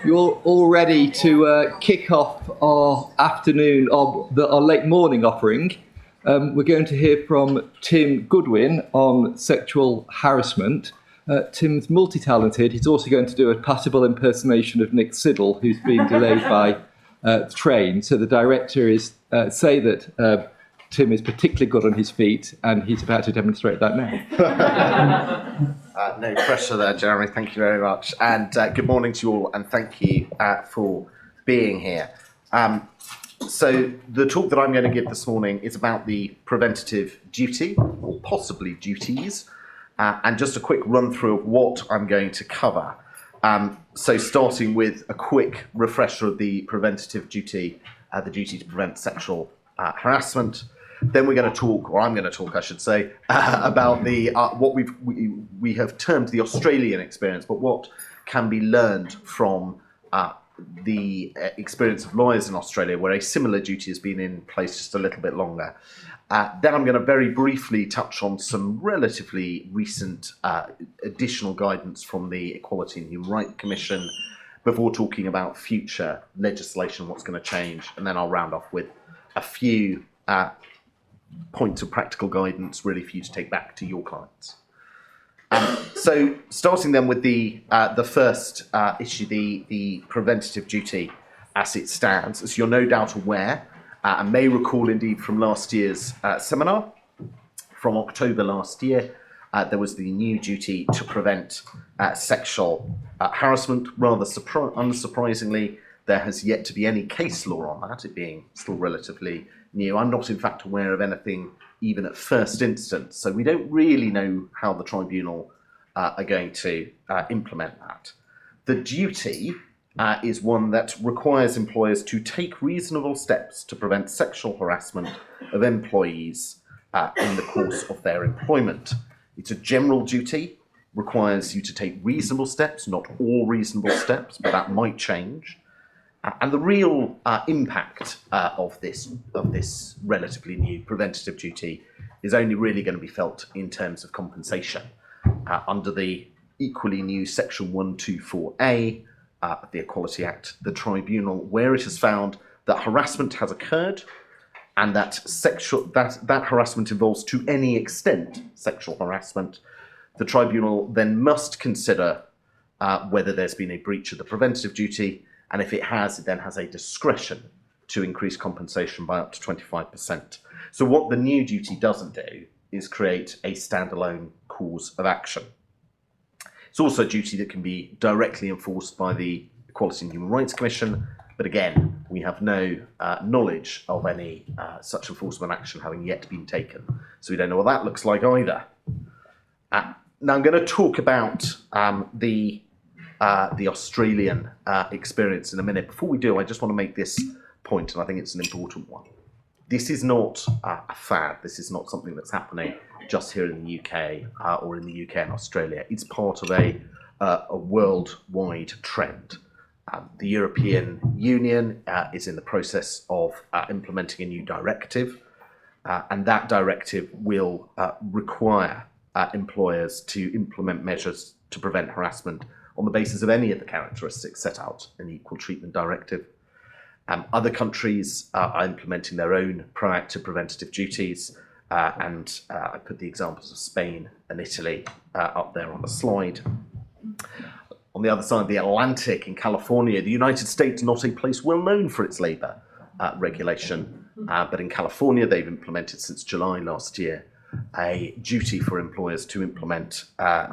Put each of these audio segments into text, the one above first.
you're all ready to kick off our afternoon, our late morning offering. We're going to hear from Tim Goodwin on sexual harassment. Tim's multi-talented. He's also going to do a passable impersonation of Nick Siddall, who's been delayed by the train. So the director is say that Tim is particularly good on his feet, and he's about to demonstrate that now. No pressure there, Jeremy. Thank you very much. And good morning to you all, and thank you for being here. So the talk that I'm going to give this morning is about the preventative duty, or possibly duties, and just a quick run through of what I'm going to cover. So starting with a quick refresher of the preventative duty, the duty to prevent sexual harassment. Then we're going to talk, or I'm going to talk, I should say, about the what we have termed the Australian experience, but what can be learned from the experience of lawyers in Australia, where a similar duty has been in place just a little bit longer. Then I'm going to very briefly touch on some relatively recent additional guidance from the Equality and Human Rights Commission before talking about future legislation, what's going to change, and then I'll round off with a few points of practical guidance really for you to take back to your clients. So starting then with the first issue, the preventative duty as it stands. As you're no doubt aware, and may recall indeed from last year's seminar, from October last year, there was the new duty to prevent sexual harassment. Rather unsurprisingly, there has yet to be any case law on that, it being still relatively new. I'm not in fact aware of anything even at first instance, so we don't really know how the tribunal are going to implement that. The duty is one that requires employers to take reasonable steps to prevent sexual harassment of employees in the course of their employment. It's a general duty, requires you to take reasonable steps, not all reasonable steps, but that might change. And the real impact of this relatively new preventative duty is only really going to be felt in terms of compensation. Under the equally new Section 124A of the Equality Act, the tribunal, where it has found that harassment has occurred and that that harassment involves to any extent sexual harassment, the tribunal then must consider whether there's been a breach of the preventative duty, and if it has, it then has a discretion to increase compensation by up to 25%. So what the new duty doesn't do is create a standalone cause of action. It's also a duty that can be directly enforced by the Equality and Human Rights Commission, but again, we have no knowledge of any such enforcement action having yet been taken. So we don't know what that looks like either. Now I'm going to talk about the Australian experience in a minute. Before we do, I just want to make this point, and I think it's an important one. This is not a fad. This is not something that's happening just here in the UK or in the UK and Australia. It's part of a worldwide trend. The European Union is in the process of implementing a new directive, and that directive will require employers to implement measures to prevent harassment on the basis of any of the characteristics set out in the Equal Treatment Directive. Other countries are implementing their own proactive preventative duties, and I put the examples of Spain and Italy up there on the slide. On the other side of the Atlantic, in California, the United States, not a place well known for its labour regulation, but in California they've implemented since July last year a duty for employers to implement,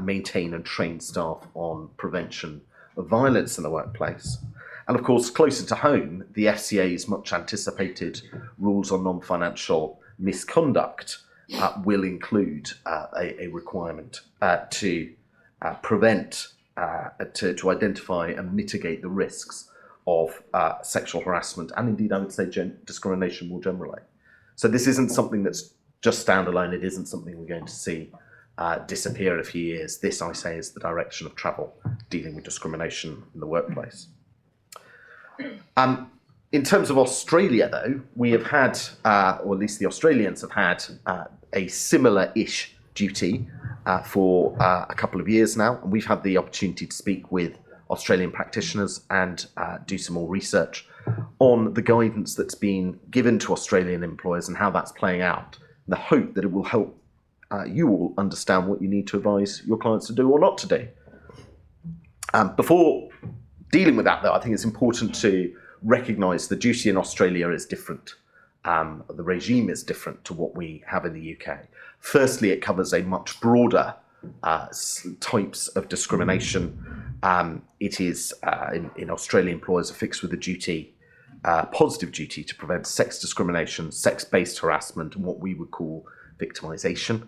maintain and train staff on prevention of violence in the workplace. And of course, closer to home, the FCA's much anticipated rules on non-financial misconduct will include a requirement to prevent, to identify and mitigate the risks of sexual harassment and indeed I would say discrimination more generally. So this isn't something that's just standalone. It isn't something we're going to see disappear in a few years. This, I say, is the direction of travel dealing with discrimination in the workplace. In terms of Australia, though, we have had, or at least the Australians have had, a similar-ish duty for a couple of years now, and we've had the opportunity to speak with Australian practitioners and do some more research on the guidance that's been given to Australian employers and how that's playing out. The hope that it will help you all understand what you need to advise your clients to do or not to do. Before dealing with that, though, I think it's important to recognise the duty in Australia is different. The regime is different to what we have in the UK. Firstly, it covers a much broader types of discrimination. It is, in Australia, employers are fixed with a duty, positive duty to prevent sex discrimination, sex-based harassment, and what we would call victimisation.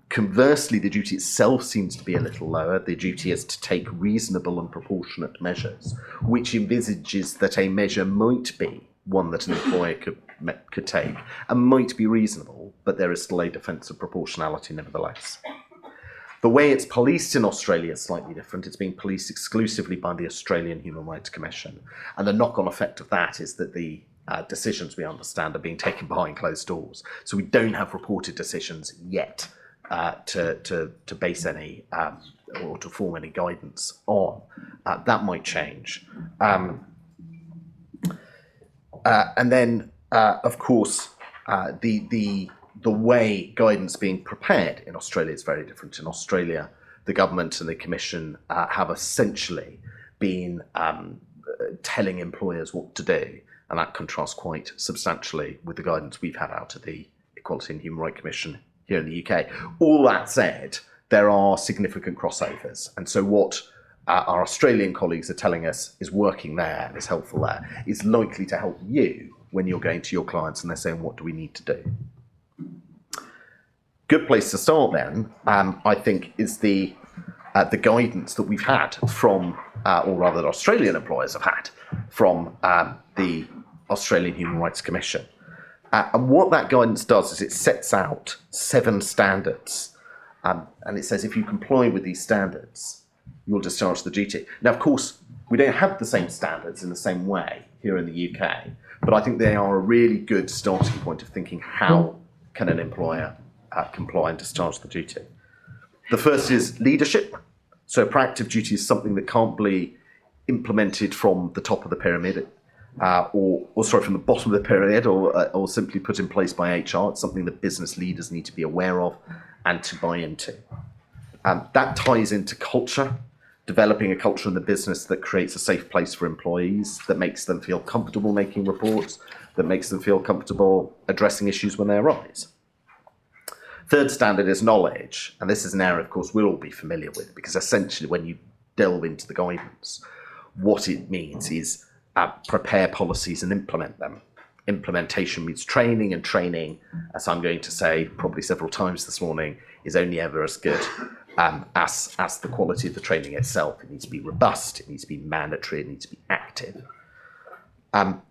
Conversely, the duty itself seems to be a little lower. The duty is to take reasonable and proportionate measures, which envisages that a measure might be one that an employer could take and might be reasonable, but there is still a defence of proportionality nevertheless. The way it's policed in Australia is slightly different. It's being policed exclusively by the Australian Human Rights Commission, and the knock-on effect of that is that the decisions, we understand, are being taken behind closed doors. So we don't have reported decisions yet to base any or to form any guidance on. That might change. And then, of course, the way guidance being prepared in Australia is very different. In Australia, the government and the Commission have essentially been telling employers what to do, and that contrasts quite substantially with the guidance we've had out of the Equality and Human Rights Commission here in the UK. All that said, there are significant crossovers, and so what our Australian colleagues are telling us is working there and is helpful there is likely to help you when you're going to your clients and they're saying, what do we need to do? Good place to start then, I think, is the guidance that we've had from, or rather that Australian employers have had from the Australian Human Rights Commission. And what that guidance does is it sets out 7 standards, and it says if you comply with these standards, you'll discharge the duty. Now, of course, we don't have the same standards in the same way here in the UK, but I think they are a really good starting point of thinking how can an employer comply and discharge the duty. The first is leadership. So a proactive duty is something that can't be implemented from the top of the pyramid, or from the bottom of the pyramid, or simply put in place by HR. It's something that business leaders need to be aware of and to buy into. That ties into culture, developing a culture in the business that creates a safe place for employees, that makes them feel comfortable making reports, that makes them feel comfortable addressing issues when they arise. Third standard is knowledge, and this is an area, of course, we'll all be familiar with, because essentially when you delve into the guidance, what it means is prepare policies and implement them. Implementation means training, and training, as I'm going to say probably several times this morning, is only ever as good as the quality of the training itself. It needs to be robust, it needs to be mandatory, it needs to be active.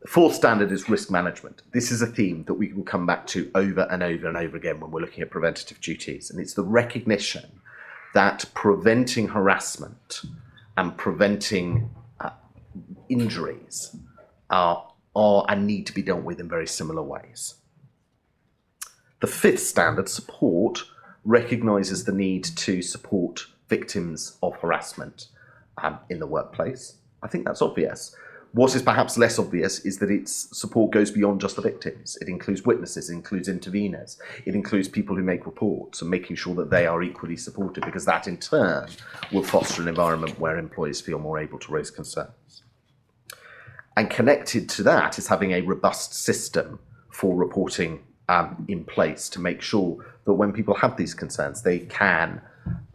Fourth standard is risk management. This is a theme that we will come back to over and over and over again when we're looking at preventative duties, and it's the recognition that preventing harassment and preventing injuries are and need to be dealt with in very similar ways. The fifth standard, support, recognises the need to support victims of harassment in the workplace. I think that's obvious. What is perhaps less obvious is that its support goes beyond just the victims. It includes witnesses, it includes interveners, it includes people who make reports, and making sure that they are equally supported, because that in turn will foster an environment where employees feel more able to raise concerns. And connected to that is having a robust system for reporting in place to make sure that when people have these concerns, they can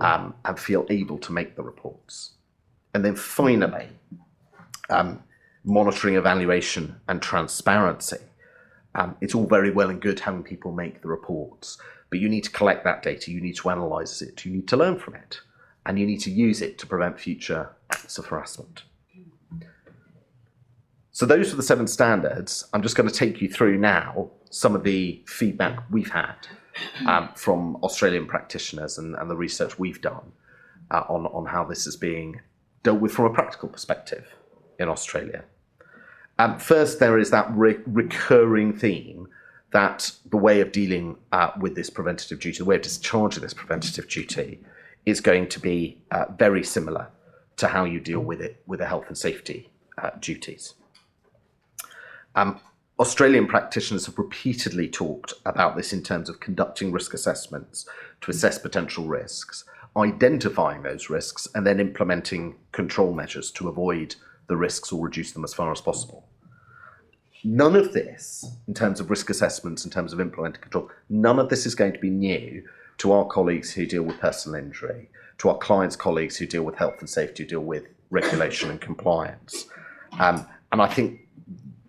and feel able to make the reports. And then finally, monitoring, evaluation, and transparency. It's all very well and good having people make the reports, but you need to collect that data, you need to analyse it, you need to learn from it, and you need to use it to prevent future acts of harassment. So those are the 7 standards. I'm just going to take you through now some of the feedback we've had from Australian practitioners and the research we've done on how this is being dealt with from a practical perspective in Australia. First, there is that recurring theme that the way of dealing with this preventative duty, the way of discharging this preventative duty, is going to be very similar to how you deal with it with the health and safety duties. Australian practitioners have repeatedly talked about this in terms of conducting risk assessments to assess potential risks, identifying those risks, and then implementing control measures to avoid the risks or reduce them as far as possible. None of this, in terms of risk assessments, in terms of implementing control, none of this is going to be new to our colleagues who deal with personal injury, to our clients' colleagues who deal with health and safety, who deal with regulation and compliance. And I think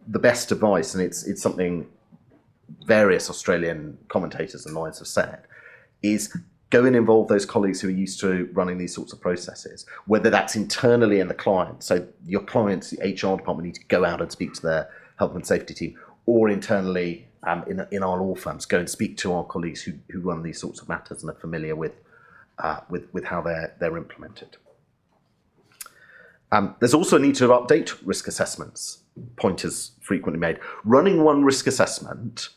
the best advice, and it's something various Australian commentators and lawyers have said, is go and involve those colleagues who are used to running these sorts of processes, whether that's internally in the client. So your clients, the HR department, need to go out and speak to their health and safety team, or internally in our law firms, go and speak to our colleagues who run these sorts of matters and are familiar with how they're implemented. There's also a need to update risk assessments. Point is frequently made. Running one risk assessment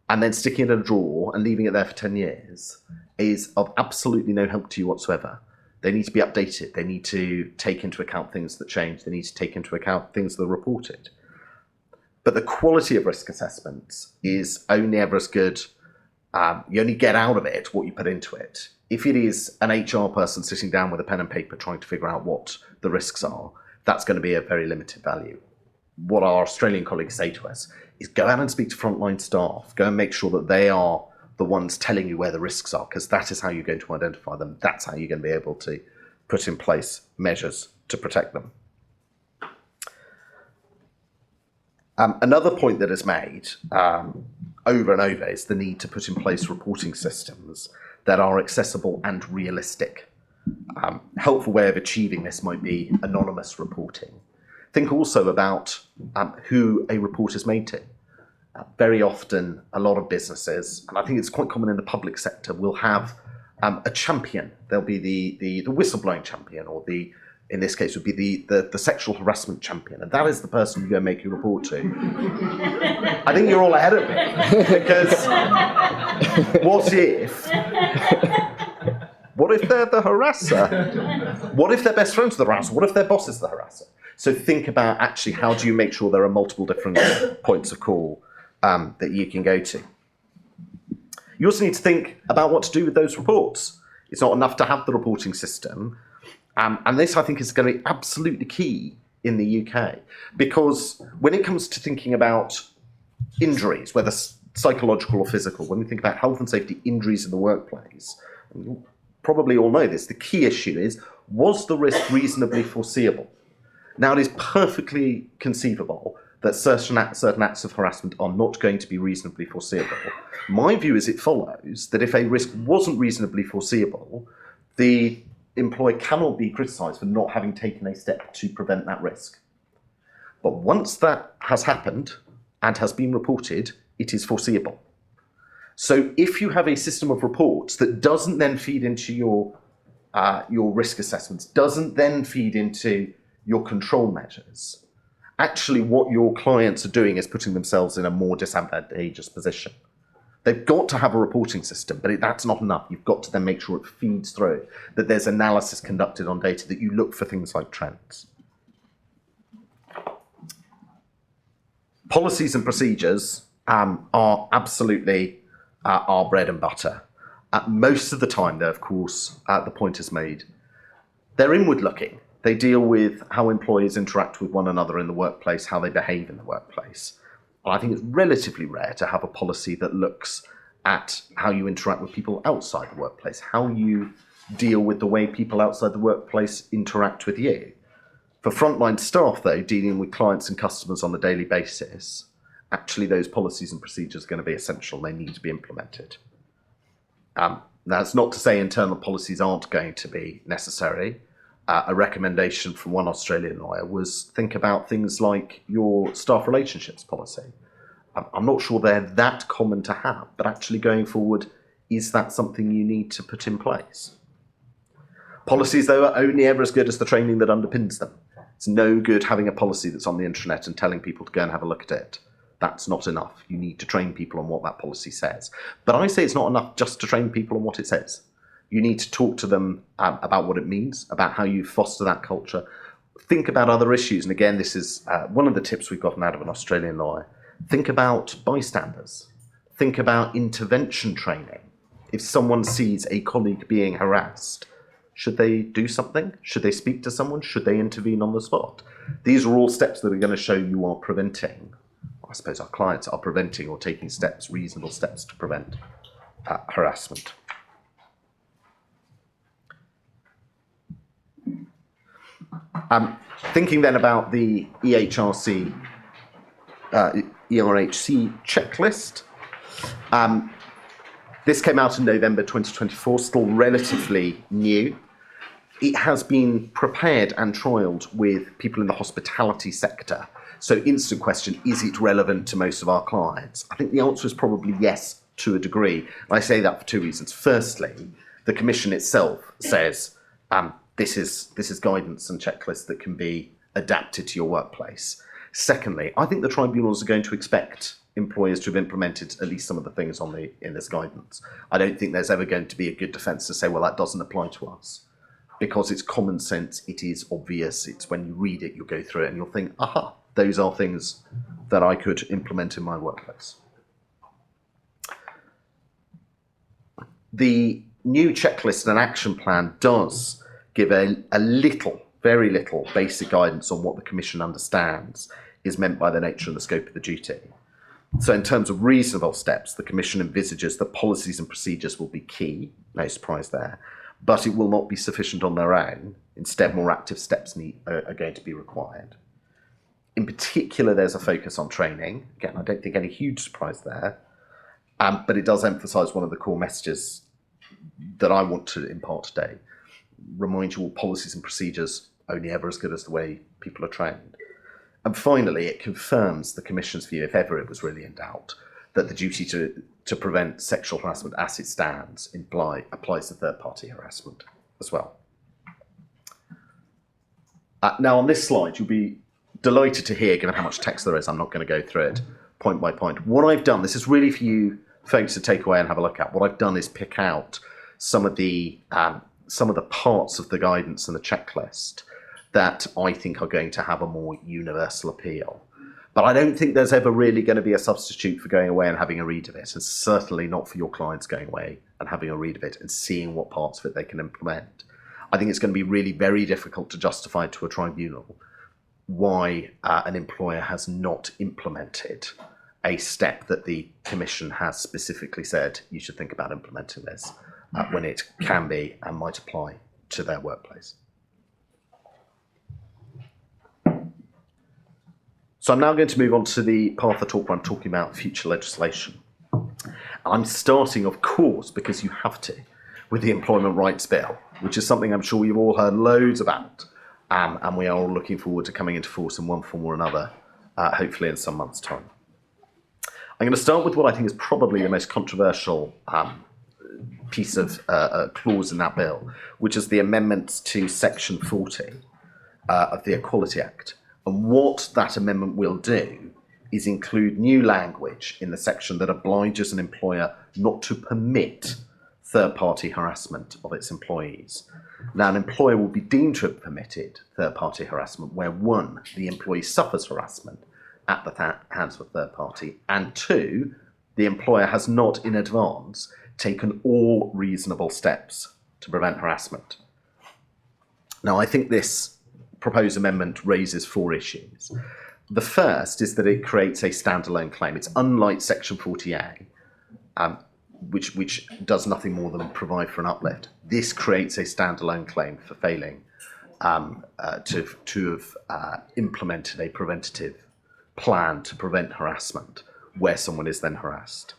and then sticking it in a drawer and leaving it there for 10 years is of absolutely no help to you whatsoever. They need to be updated. They need to take into account things that change. They need to take into account things that are reported. But the quality of risk assessments is only ever as good. You only get out of it what you put into it. If it is an HR person sitting down with a pen and paper trying to figure out what the risks are, that's going to be a very limited value. What our Australian colleagues say to us is go out and speak to frontline staff, go and make sure that they are the ones telling you where the risks are, because that is how you're going to identify them. That's how you're going to be able to put in place measures to protect them. Another point that is made over and over is the need to put in place reporting systems that are accessible and realistic. Helpful way of achieving this might be anonymous reporting. Think also about who a report is made to. Very often, a lot of businesses, and I think it's quite common in the public sector, will have a champion. There'll be the whistleblowing champion, or in this case would be the sexual harassment champion, and that is the person you go make your report to. I think you're all ahead of me, because what if they're the harasser? What if they're best friends with the harasser? What if their boss is the harasser? So think about actually how do you make sure there are multiple different points of call that you can go to. You also need to think about what to do with those reports. It's not enough to have the reporting system. And this, I think, is going to be absolutely key in the UK, because when it comes to thinking about injuries, whether psychological or physical, when we think about health and safety injuries in the workplace, and you probably all know this, the key issue is, was the risk reasonably foreseeable? Now, it is perfectly conceivable that certain acts of harassment are not going to be reasonably foreseeable. My view is it follows that if a risk wasn't reasonably foreseeable, the employer cannot be criticised for not having taken a step to prevent that risk. But once that has happened and has been reported, it is foreseeable. So if you have a system of reports that doesn't then feed into your risk assessments, doesn't then feed into your control measures, actually what your clients are doing is putting themselves in a more disadvantageous position. They've got to have a reporting system, but that's not enough. You've got to then make sure it feeds through, that there's analysis conducted on data, that you look for things like trends. Policies and procedures are absolutely our bread and butter. Most of the time, though, of course, the point is made, they're inward looking. They deal with how employees interact with one another in the workplace, how they behave in the workplace. And I think it's relatively rare to have a policy that looks at how you interact with people outside the workplace, how you deal with the way people outside the workplace interact with you. For frontline staff, though, dealing with clients and customers on a daily basis, actually those policies and procedures are going to be essential. They need to be implemented. That's not to say internal policies aren't going to be necessary. A recommendation from one Australian lawyer was think about things like your staff relationships policy. I'm not sure they're that common to have, but actually going forward, is that something you need to put in place? Policies, though, are only ever as good as the training that underpins them. It's no good having a policy that's on the internet and telling people to go and have a look at it. That's not enough. You need to train people on what that policy says. But I say it's not enough just to train people on what it says. You need to talk to them about what it means, about how you foster that culture. Think about other issues. And again, this is one of the tips we've gotten out of an Australian lawyer. Think about bystanders. Think about intervention training. If someone sees a colleague being harassed, should they do something? Should they speak to someone? Should they intervene on the spot? These are all steps that are going to show you are preventing. I suppose our clients are preventing or taking steps, reasonable steps to prevent harassment. Thinking then about the EHRC, ERHC checklist. This came out in November 2024, still relatively new. It has been prepared and trialled with people in the hospitality sector. So instant question, is it relevant to most of our clients? I think the answer is probably yes, to a degree. And I say that for two reasons. Firstly, the Commission itself says this is guidance and checklists that can be adapted to your workplace. Secondly, I think the tribunals are going to expect employers to have implemented at least some of the things in this guidance. I don't think there's ever going to be a good defence to say, well, that doesn't apply to us. Because it's common sense, it is obvious, it's when you read it, you'll go through it and you'll think, aha, those are things that I could implement in my workplace. The new checklist and action plan does give a little, very little basic guidance on what the Commission understands is meant by the nature and the scope of the duty. So in terms of reasonable steps, the Commission envisages that policies and procedures will be key, no surprise there, but it will not be sufficient on their own. Instead, more active steps are going to be required. In particular, there's a focus on training. Again, I don't think any huge surprise there, but it does emphasise one of the core messages that I want to impart today. Remind you all policies and procedures only ever as good as the way people are trained. And finally, it confirms the Commission's view, if ever it was really in doubt, that the duty to prevent sexual harassment as it stands applies to third-party harassment as well. Now, on this slide, you'll be delighted to hear, given how much text there is, I'm not going to go through it point by point. What I've done, this is really for you folks to take away and have a look at. What I've done is pick out some of the parts of the guidance and the checklist that I think are going to have a more universal appeal. But I don't think there's ever really going to be a substitute for going away and having a read of it, and certainly not for your clients going away and having a read of it and seeing what parts of it they can implement. I think it's going to be really very difficult to justify to a tribunal why an employer has not implemented a step that the Commission has specifically said you should think about implementing this when it can be and might apply to their workplace. So I'm now going to move on to the part of the talk where I'm talking about future legislation. I'm starting, of course, because you have to, with the Employment Rights Bill, which is something I'm sure you've all heard loads about, and we are all looking forward to coming into force in one form or another, hopefully in some months' time. I'm going to start with what I think is probably the most controversial piece of clause in that bill, which is the amendments to Section 40 of the Equality Act. And what that amendment will do is include new language in the section that obliges an employer not to permit third-party harassment of its employees. Now, an employer will be deemed to have permitted third-party harassment where, one, the employee suffers harassment at the hands of a third party, and two, the employer has not in advance taken all reasonable steps to prevent harassment. Now, I think this proposed amendment raises four issues. The first is that it creates a standalone claim. It's unlike Section 40A, which does nothing more than provide for an uplift. This creates a standalone claim for failing to have implemented a preventative plan to prevent harassment where someone is then harassed.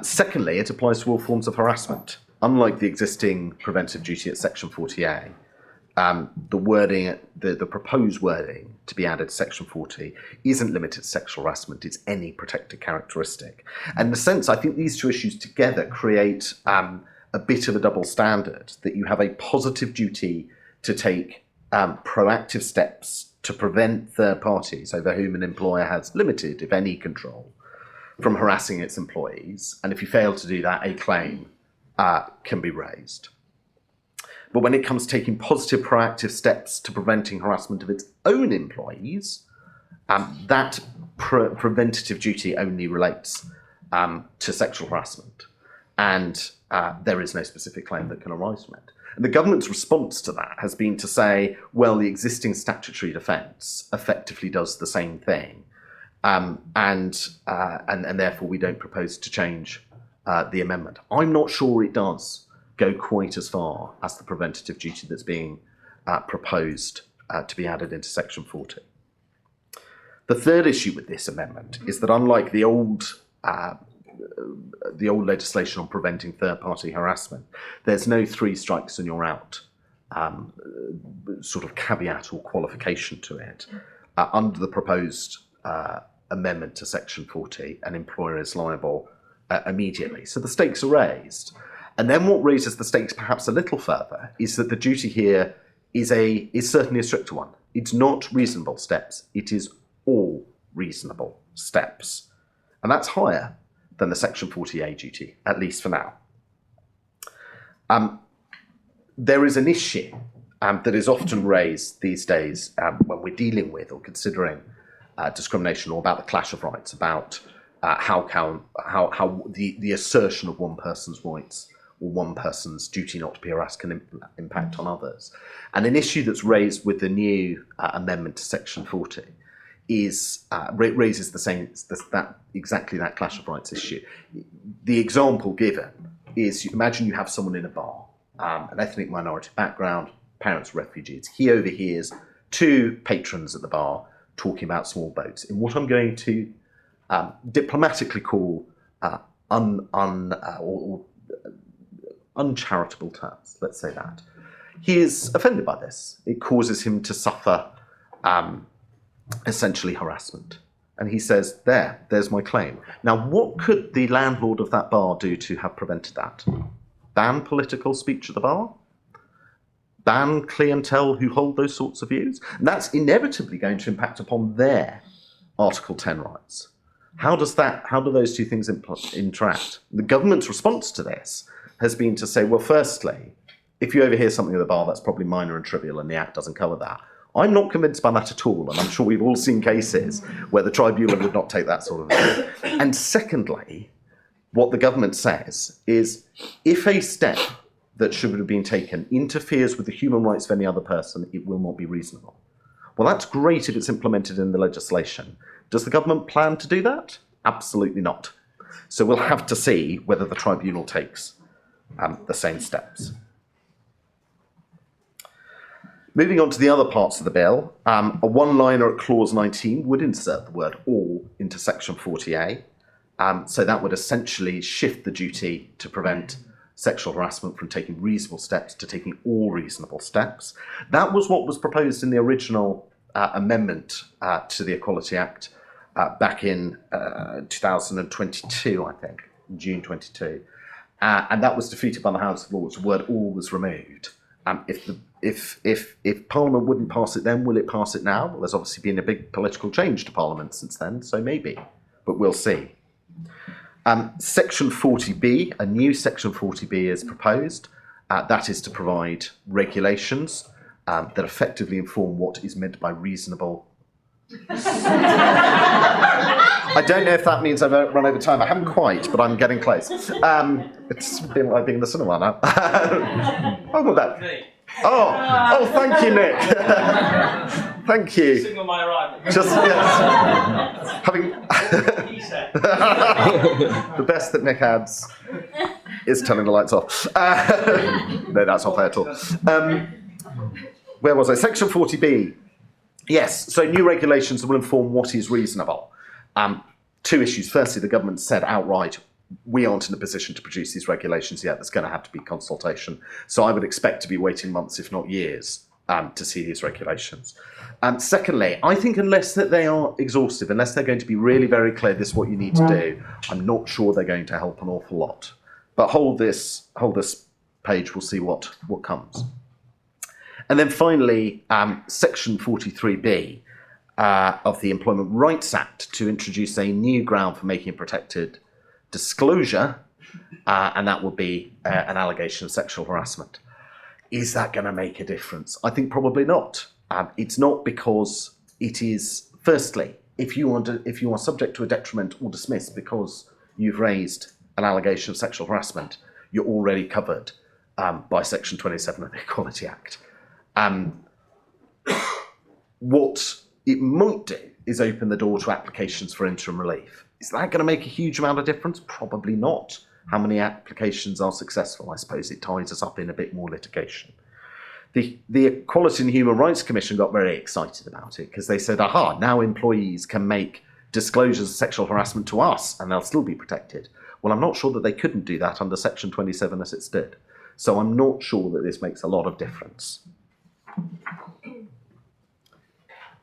Secondly, it applies to all forms of harassment. Unlike the existing preventive duty at Section 40A, the wording, the proposed wording to be added to Section 40 isn't limited to sexual harassment, it's any protected characteristic. And in a sense, I think these two issues together create a bit of a double standard, that you have a positive duty to take proactive steps to prevent third parties over whom an employer has limited, if any, control from harassing its employees. And if you fail to do that, a claim can be raised. But when it comes to taking positive, proactive steps to preventing harassment of its own employees, that preventative duty only relates to sexual harassment. And there is no specific claim that can arise from it. And the government's response to that has been to say, well, the existing statutory defence effectively does the same thing. And therefore we don't propose to change the amendment. I'm not sure it does go quite as far as the preventative duty that's being proposed to be added into Section 40. The third issue with this amendment is that unlike the old legislation on preventing third-party harassment, there's no 3 strikes and you're out sort of caveat or qualification to it. Under the proposed amendment to Section 40, an employer is liable immediately. So the stakes are raised. And then what raises the stakes perhaps a little further is that the duty here is certainly a stricter one. It's not reasonable steps, it is all reasonable steps. And that's higher than the Section 40A duty, at least for now. There is an issue that is often raised these days when we're dealing with or considering discrimination, or about the clash of rights, about how the assertion of one person's rights or one person's duty not to be harassed can impact on others. And an issue that's raised with the new amendment to Section 40 is raises exactly that clash of rights issue. The example given is, imagine you have someone in a bar, an ethnic minority background, parents refugees. He overhears 2 patrons at the bar talking about small boats in what I'm going to diplomatically call uncharitable terms, let's say that. He is offended by this. It causes him to suffer essentially harassment. And he says, there's my claim. Now, what could the landlord of that bar do to have prevented that? Ban political speech at the bar? Ban clientele who hold those sorts of views? And that's inevitably going to impact upon their Article 10 rights. How do those 2 things interact? The government's response to this has been to say, well, firstly, if you overhear something at the bar, that's probably minor and trivial and the Act doesn't cover that. I'm not convinced by that at all, and I'm sure we've all seen cases where the tribunal would not take that sort of view. And secondly, what the government says is, if a step that should have been taken interferes with the human rights of any other person, it will not be reasonable. Well, that's great if it's implemented in the legislation. Does the government plan to do that? Absolutely not. So we'll have to see whether the tribunal takes the same steps. Moving on to the other parts of the bill, a one-liner at clause 19 would insert the word all into Section 40A. So that would essentially shift the duty to prevent sexual harassment from taking reasonable steps to taking all reasonable steps. That was what was proposed in the original amendment to the Equality Act back in 2022, I think, June 22. And that was defeated by the House of Lords. The word all was removed. If Parliament wouldn't pass it then, will it pass it now? Well, there's obviously been a big political change to Parliament since then, so maybe, but we'll see. Section 40B, a new Section 40B is proposed. That is to provide regulations that effectively inform what is meant by reasonable. I don't know if that means I've run over time. I haven't quite, but I'm getting close. It's been like being in the cinema now. Oh, well, that. Oh, thank you, Nick. Thank you. Signal my arrival. Just yes. Having the best that Nick adds is turning the lights off. No, that's not fair at all. Where was I? Section 40B. Yes, so new regulations will inform what is reasonable. 2 issues. Firstly, the government said outright, we aren't in a position to produce these regulations yet. There's going to have to be consultation. So I would expect to be waiting months, if not years, to see these regulations. Secondly, I think unless that they are exhaustive, unless they're going to be really very clear, this is what you need to do, I'm not sure they're going to help an awful lot. But hold this page, we'll see what comes. And then finally, Section 43B of the Employment Rights Act to introduce a new ground for making a protected disclosure and that would be an allegation of sexual harassment. Is that going to make a difference? I think probably not. It's not, because it is, firstly, if you are subject to a detriment or dismissed because you've raised an allegation of sexual harassment, you're already covered by Section 27 of the Equality Act. What it might do is open the door to applications for interim relief. Is that going to make a huge amount of difference? Probably not. How many applications are successful? I suppose it ties us up in a bit more litigation. The Equality and Human Rights Commission got very excited about it, because they said, aha, now employees can make disclosures of sexual harassment to us and they'll still be protected. Well, I'm not sure that they couldn't do that under Section 27 as it stood. So I'm not sure that this makes a lot of difference.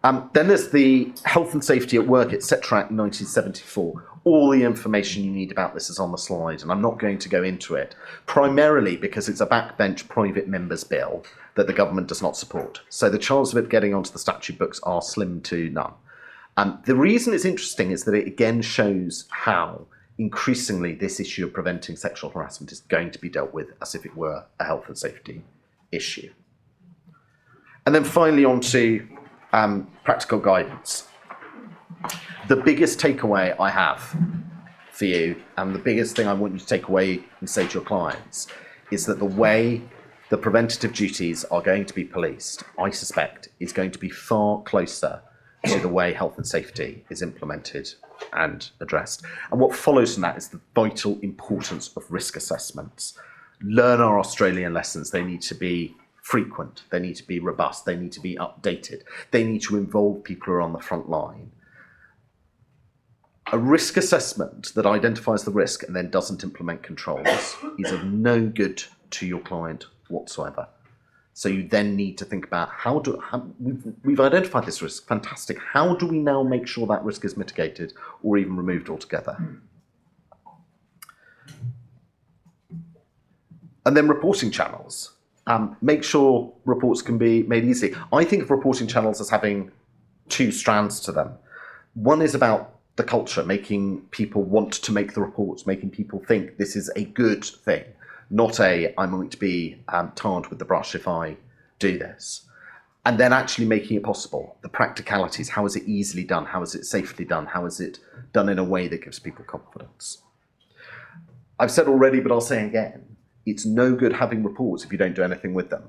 Then there's the Health and Safety at Work, etc. Act 1974. All the information you need about this is on the slide, and I'm not going to go into it, primarily because it's a backbench private members bill that the government does not support. So the chances of it getting onto the statute books are slim to none. The reason it's interesting is that it again shows how increasingly this issue of preventing sexual harassment is going to be dealt with as if it were a health and safety issue. And then finally on to practical guidance. The biggest takeaway I have for you, and the biggest thing I want you to take away and say to your clients, is that the way the preventative duties are going to be policed, I suspect, is going to be far closer to the way health and safety is implemented and addressed. And what follows from that is the vital importance of risk assessments. Learn our Australian lessons. They need to be frequent, they need to be robust, they need to be updated, they need to involve people who are on the front line. A risk assessment that identifies the risk and then doesn't implement controls is of no good to your client whatsoever. So you then need to think about we've identified this risk, fantastic. How do we now make sure that risk is mitigated or even removed altogether? And then reporting channels. Make sure reports can be made easy. I think of reporting channels as having two strands to them. One is about the culture, making people want to make the reports, making people think this is a good thing, not I might be tarred with the brush if I do this. And then actually making it possible, the practicalities, how is it easily done, how is it safely done, how is it done in a way that gives people confidence. I've said already, but I'll say again, it's no good having reports if you don't do anything with them.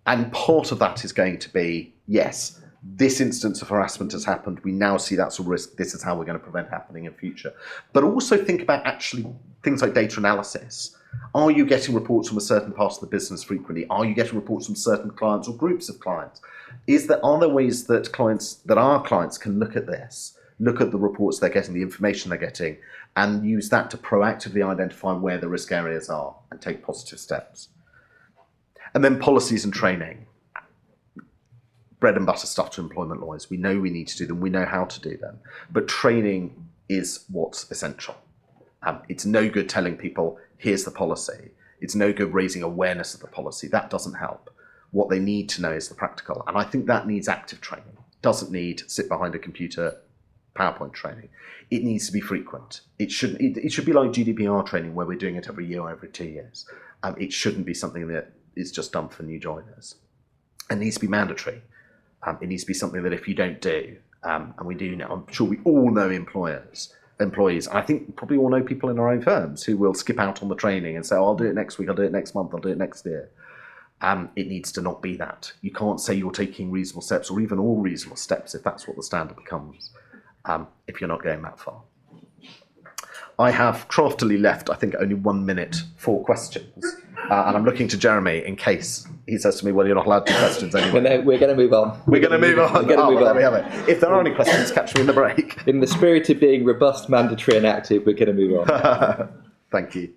And part of that is going to be, yes, this instance of harassment has happened, we now see that's a risk, this is how we're going to prevent happening in future. But also think about actually things like data analysis. Are you getting reports from a certain part of the business frequently? Are you getting reports from certain clients or groups of clients? Are there ways that our clients can look at this, look at the reports they're getting, the information they're getting, and use that to proactively identify where the risk areas are and take positive steps? And then policies and training. Bread and butter stuff to employment lawyers. We know we need to do them, we know how to do them, but training is what's essential. It's no good telling people, here's the policy. It's no good raising awareness of the policy. That doesn't help. What they need to know is the practical. And I think that needs active training. Doesn't need sit behind a computer PowerPoint training. It needs to be frequent. It should be like GDPR training where we're doing it every year or every 2 years. It shouldn't be something that is just done for new joiners. It needs to be mandatory. It needs to be something that if you don't do, and we do now, I'm sure we all know employees, and I think we probably all know people in our own firms who will skip out on the training and say, oh, I'll do it next week, I'll do it next month, I'll do it next year. It needs to not be that. You can't say you're taking reasonable steps or even all reasonable steps if that's what the standard becomes, if you're not going that far. I have craftily left, I think, only 1 minute for questions. And I'm looking to Jeremy in case he says to me, well, you're not allowed to do questions anyway. We're going to move on. We're going to move on. There we have it. If there are any questions, catch me in the break. In the spirit of being robust, mandatory and active, we're going to move on. Thank you.